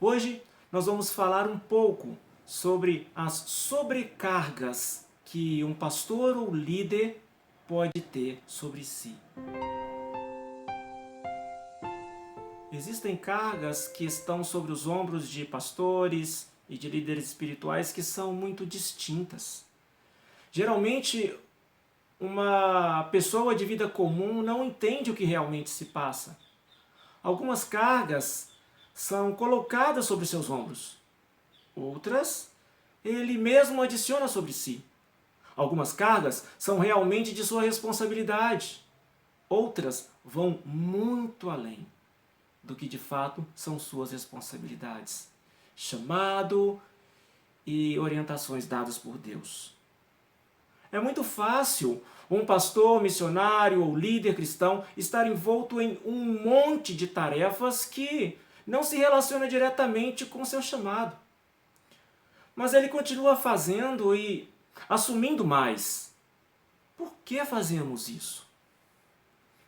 Hoje nós vamos falar um pouco sobre as sobrecargas que um pastor ou líder pode ter sobre si. Existem cargas que estão sobre os ombros de pastores e de líderes espirituais que são muito distintas. Geralmente, uma pessoa de vida comum não entende o que realmente se passa. Algumas cargas são colocadas sobre seus ombros. Outras, ele mesmo adiciona sobre si. Algumas cargas são realmente de sua responsabilidade. Outras vão muito além do que de fato são suas responsabilidades. Chamado e orientações dadas por Deus. É muito fácil um pastor, missionário ou líder cristão estar envolto em um monte de tarefas que não se relaciona diretamente com seu chamado. Mas ele continua fazendo e assumindo mais. Por que fazemos isso?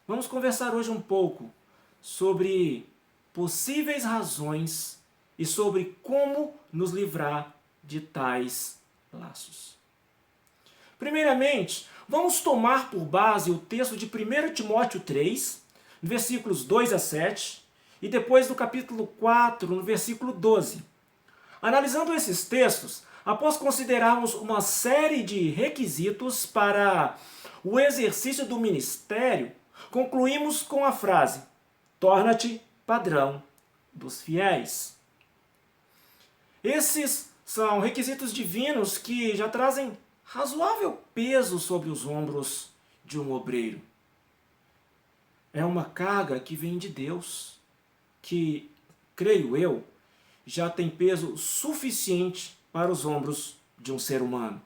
Vamos conversar hoje um pouco sobre possíveis razões e sobre como nos livrar de tais laços. Primeiramente, vamos tomar por base o texto de 1 Timóteo 3, versículos 2 a 7, e depois do capítulo 4, no versículo 12. Analisando esses textos, após considerarmos uma série de requisitos para o exercício do ministério, concluímos com a frase: torna-te padrão dos fiéis. Esses são requisitos divinos que já trazem razoável peso sobre os ombros de um obreiro. É uma carga que vem de Deus, que, creio eu, já tem peso suficiente para os ombros de um ser humano.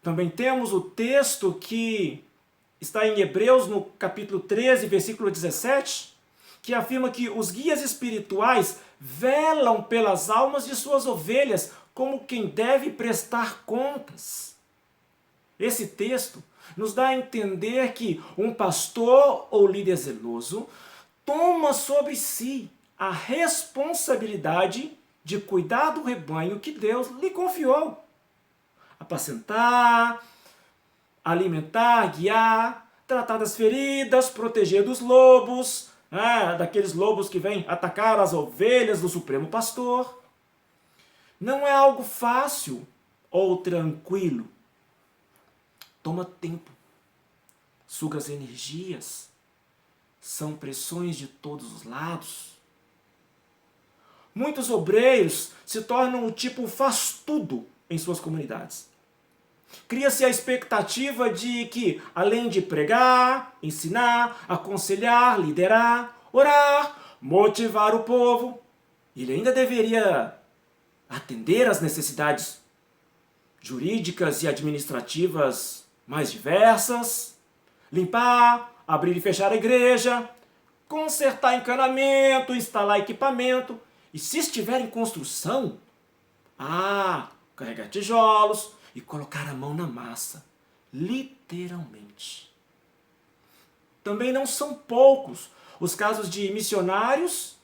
Também temos o texto que está em Hebreus, no capítulo 13, versículo 17, que afirma que os guias espirituais velam pelas almas de suas ovelhas como quem deve prestar contas. Esse texto nos dá a entender que um pastor ou líder zeloso toma sobre si a responsabilidade de cuidar do rebanho que Deus lhe confiou. Apacentar, alimentar, guiar, tratar das feridas, proteger dos lobos, daqueles lobos que vêm atacar as ovelhas do Supremo Pastor. Não é algo fácil ou tranquilo. Toma tempo, suga as energias, são pressões de todos os lados. Muitos obreiros se tornam o tipo faz tudo em suas comunidades. Cria-se a expectativa de que, além de pregar, ensinar, aconselhar, liderar, orar, motivar o povo, ele ainda deveria atender às necessidades jurídicas e administrativas mais diversas, limpar, abrir e fechar a igreja, consertar encanamento, instalar equipamento, e se estiver em construção, carregar tijolos e colocar a mão na massa, literalmente. Também não são poucos os casos de missionários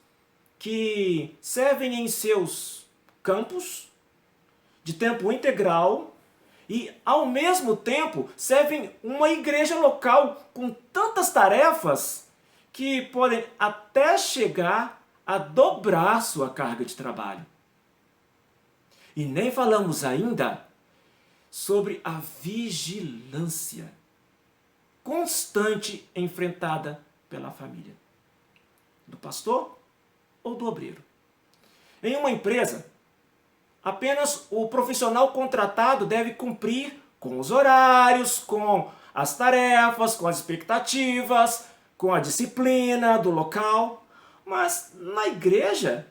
que servem em seus campos de tempo integral e, ao mesmo tempo, servem uma igreja local com tantas tarefas que podem até chegar a dobrar sua carga de trabalho. E nem falamos ainda sobre a vigilância constante enfrentada pela família, do pastor ou do obreiro. Em uma empresa, apenas o profissional contratado deve cumprir com os horários, com as tarefas, com as expectativas, com a disciplina do local. Mas na igreja,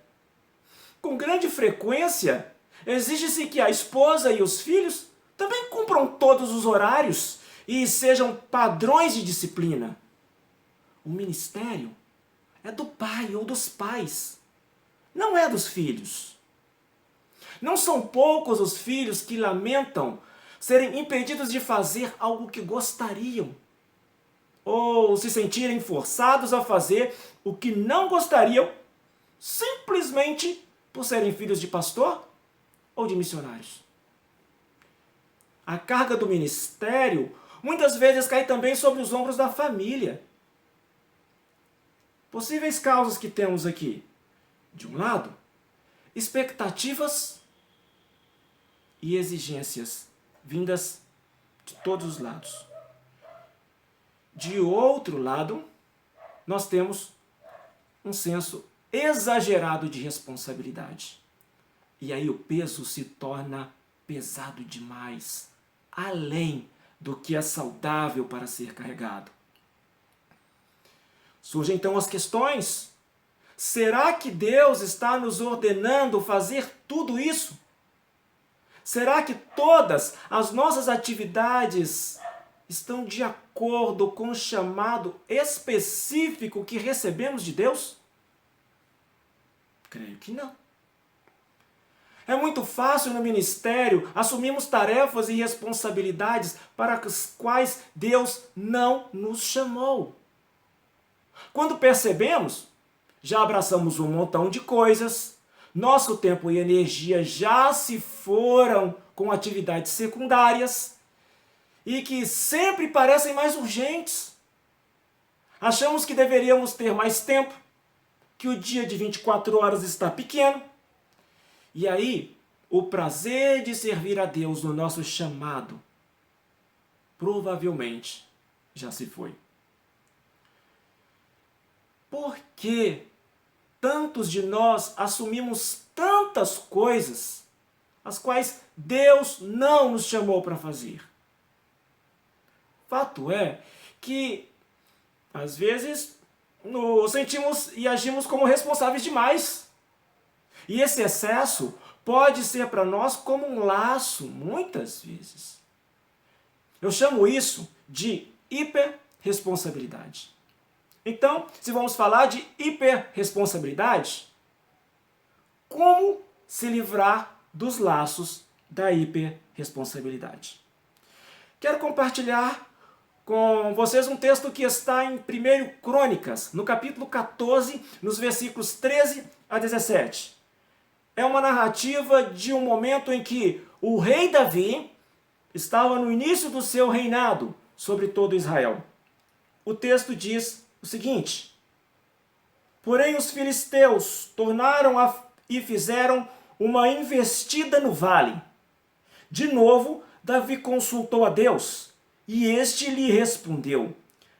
com grande frequência, exige-se que a esposa e os filhos também cumpram todos os horários e sejam padrões de disciplina. O ministério é do pai ou dos pais, não é dos filhos. Não são poucos os filhos que lamentam serem impedidos de fazer algo que gostariam, ou se sentirem forçados a fazer o que não gostariam simplesmente por serem filhos de pastor ou de missionários. A carga do ministério muitas vezes cai também sobre os ombros da família. Possíveis causas que temos aqui. De um lado, expectativas e exigências vindas de todos os lados. De outro lado, nós temos um senso exagerado de responsabilidade. E aí o peso se torna pesado demais, além do que é saudável para ser carregado. Surgem então as questões: será que Deus está nos ordenando fazer tudo isso? Será que todas as nossas atividades estão de acordo com o chamado específico que recebemos de Deus? Creio que não. É muito fácil no ministério assumirmos tarefas e responsabilidades para as quais Deus não nos chamou. Quando percebemos, já abraçamos um montão de coisas, nosso tempo e energia já se foram com atividades secundárias e que sempre parecem mais urgentes. Achamos que deveríamos ter mais tempo, que o dia de 24 horas está pequeno. E aí, o prazer de servir a Deus no nosso chamado provavelmente já se foi. Por que tantos de nós assumimos tantas coisas as quais Deus não nos chamou para fazer? Fato é que, às vezes, nos sentimos e agimos como responsáveis demais. E esse excesso pode ser para nós como um laço, muitas vezes. Eu chamo isso de hiperresponsabilidade. Então, se vamos falar de hiperresponsabilidade, como se livrar dos laços da hiperresponsabilidade? Quero compartilhar com vocês um texto que está em 1 Crônicas, no capítulo 14, nos versículos 13 a 17. É uma narrativa de um momento em que o rei Davi estava no início do seu reinado sobre todo Israel. O texto diz o seguinte: porém os filisteus tornaram e fizeram uma investida no vale. De novo, Davi consultou a Deus, e este lhe respondeu: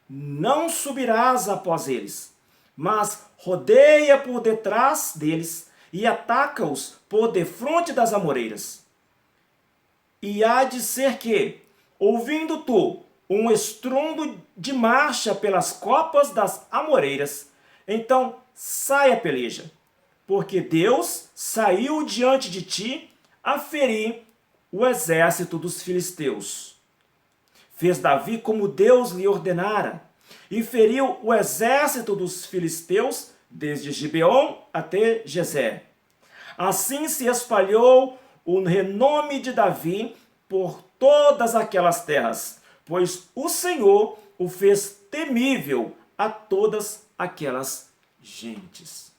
não subirás após eles, mas rodeia por detrás deles e ataca-os por defronte das amoreiras. E há de ser que, ouvindo tu um estrondo de marcha pelas copas das amoreiras, então sai a peleja, porque Deus saiu diante de ti a ferir o exército dos filisteus. Fez Davi como Deus lhe ordenara, e feriu o exército dos filisteus desde Gibeon até Gezer. Assim se espalhou o renome de Davi por todas aquelas terras, pois o Senhor o fez temível a todas aquelas gentes.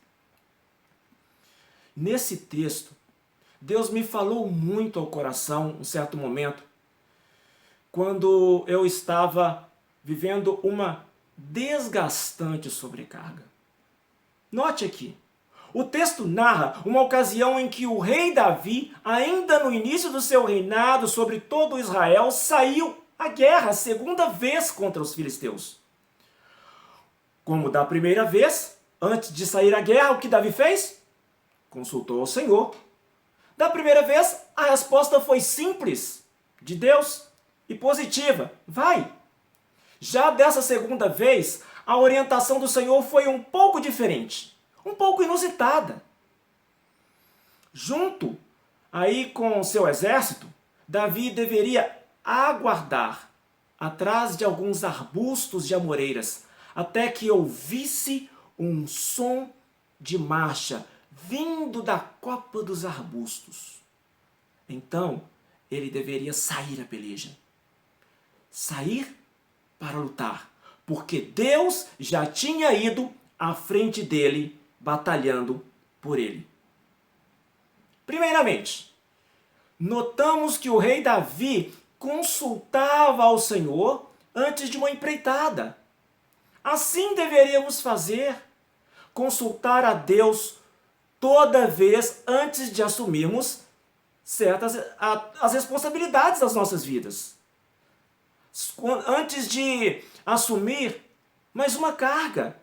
Nesse texto, Deus me falou muito ao coração um certo momento, quando eu estava vivendo uma desgastante sobrecarga. Note aqui, o texto narra uma ocasião em que o rei Davi, ainda no início do seu reinado sobre todo Israel, saiu à guerra a segunda vez contra os filisteus. Como da primeira vez, antes de sair à guerra, o que Davi fez? Consultou ao Senhor. Da primeira vez, a resposta foi simples, de Deus, e positiva: vai. Já dessa segunda vez, a orientação do Senhor foi um pouco diferente, um pouco inusitada. Junto aí com seu exército, Davi deveria aguardar atrás de alguns arbustos de amoreiras, até que ouvisse um som de marcha vindo da copa dos arbustos. Então, ele deveria sair à peleja. Sair para lutar, porque Deus já tinha ido à frente dele, batalhando por ele. Primeiramente, notamos que o rei Davi consultava ao Senhor antes de uma empreitada. Assim deveríamos fazer, consultar a Deus toda vez antes de assumirmos as responsabilidades das nossas vidas. Antes de assumir mais uma carga,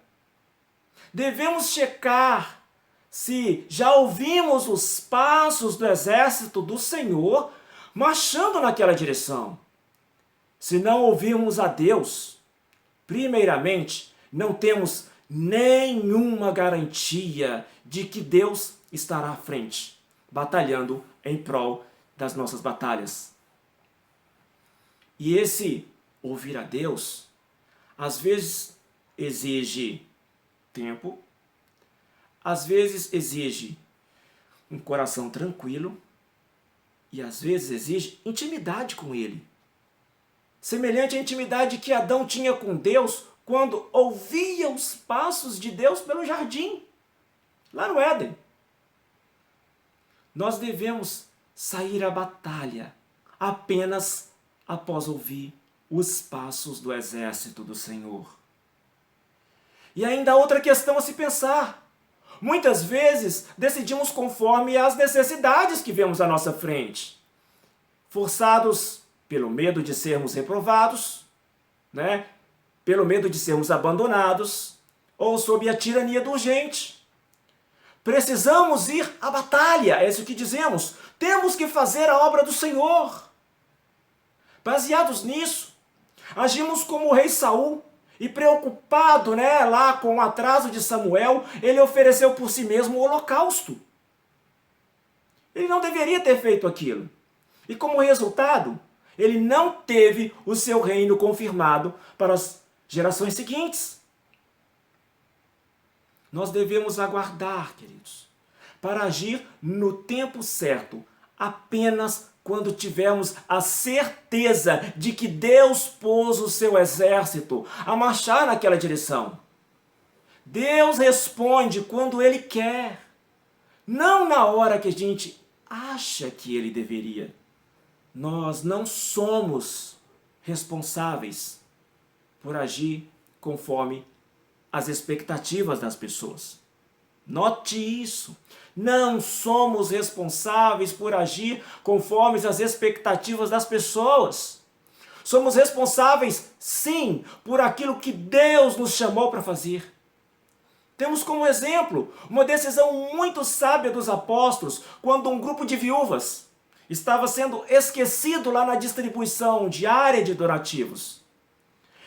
devemos checar se já ouvimos os passos do exército do Senhor marchando naquela direção. Se não ouvirmos a Deus, primeiramente, não temos nenhuma garantia de que Deus estará à frente, batalhando em prol das nossas batalhas. E esse ouvir a Deus, às vezes exige tempo, às vezes exige um coração tranquilo e às vezes exige intimidade com Ele. Semelhante à intimidade que Adão tinha com Deus quando ouvia os passos de Deus pelo jardim, lá no Éden. Nós devemos sair à batalha apenas após ouvir os passos do exército do Senhor. E ainda há outra questão a se pensar. Muitas vezes decidimos conforme as necessidades que vemos à nossa frente, forçados pelo medo de sermos reprovados, pelo medo de sermos abandonados, ou sob a tirania do urgente. Precisamos ir à batalha, é isso que dizemos. Temos que fazer a obra do Senhor. Baseados nisso, agimos como o rei Saul, e preocupado lá com o atraso de Samuel, ele ofereceu por si mesmo o holocausto. Ele não deveria ter feito aquilo. E como resultado, ele não teve o seu reino confirmado para as gerações seguintes. Nós devemos aguardar, queridos, para agir no tempo certo, apenas quando tivermos a certeza de que Deus pôs o seu exército a marchar naquela direção. Deus responde quando Ele quer, não na hora que a gente acha que Ele deveria. Nós não somos responsáveis por agir conforme as expectativas das pessoas. Note isso. Não somos responsáveis por agir conforme as expectativas das pessoas. Somos responsáveis, sim, por aquilo que Deus nos chamou para fazer. Temos como exemplo uma decisão muito sábia dos apóstolos quando um grupo de viúvas estava sendo esquecido lá na distribuição diária de donativos.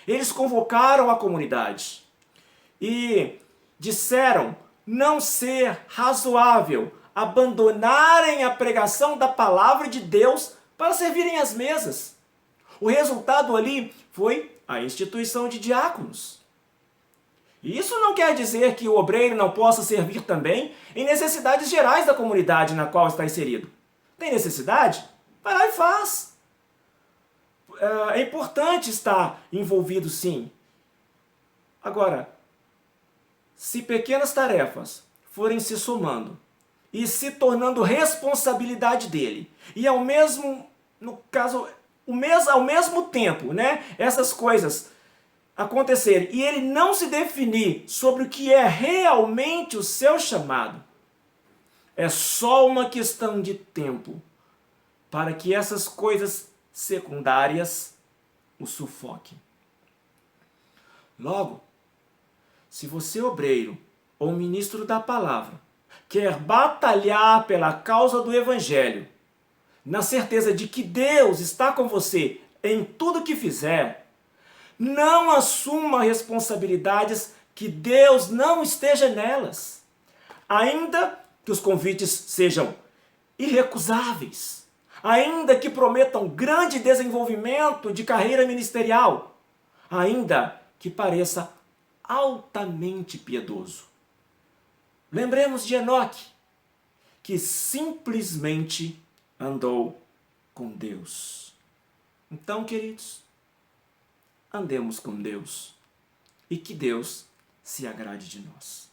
Eles convocaram a comunidade e disseram não ser razoável abandonarem a pregação da palavra de Deus para servirem às mesas. O resultado ali foi a instituição de diáconos. E isso não quer dizer que o obreiro não possa servir também em necessidades gerais da comunidade na qual está inserido. Tem necessidade? Vai lá e faz. É importante estar envolvido, sim. Agora, se pequenas tarefas forem se somando e se tornando responsabilidade dele, e ao mesmo tempo, essas coisas acontecerem e ele não se definir sobre o que é realmente o seu chamado, é só uma questão de tempo para que essas coisas secundárias o sufoquem. Logo, se você, obreiro ou ministro da palavra, quer batalhar pela causa do evangelho, na certeza de que Deus está com você em tudo que fizer, não assuma responsabilidades que Deus não esteja nelas, ainda que os convites sejam irrecusáveis, ainda que prometam grande desenvolvimento de carreira ministerial, ainda que pareça altamente piedoso. Lembremos de Enoque, que simplesmente andou com Deus. Então, queridos, andemos com Deus e que Deus se agrade de nós.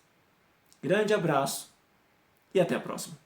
Grande abraço e até a próxima.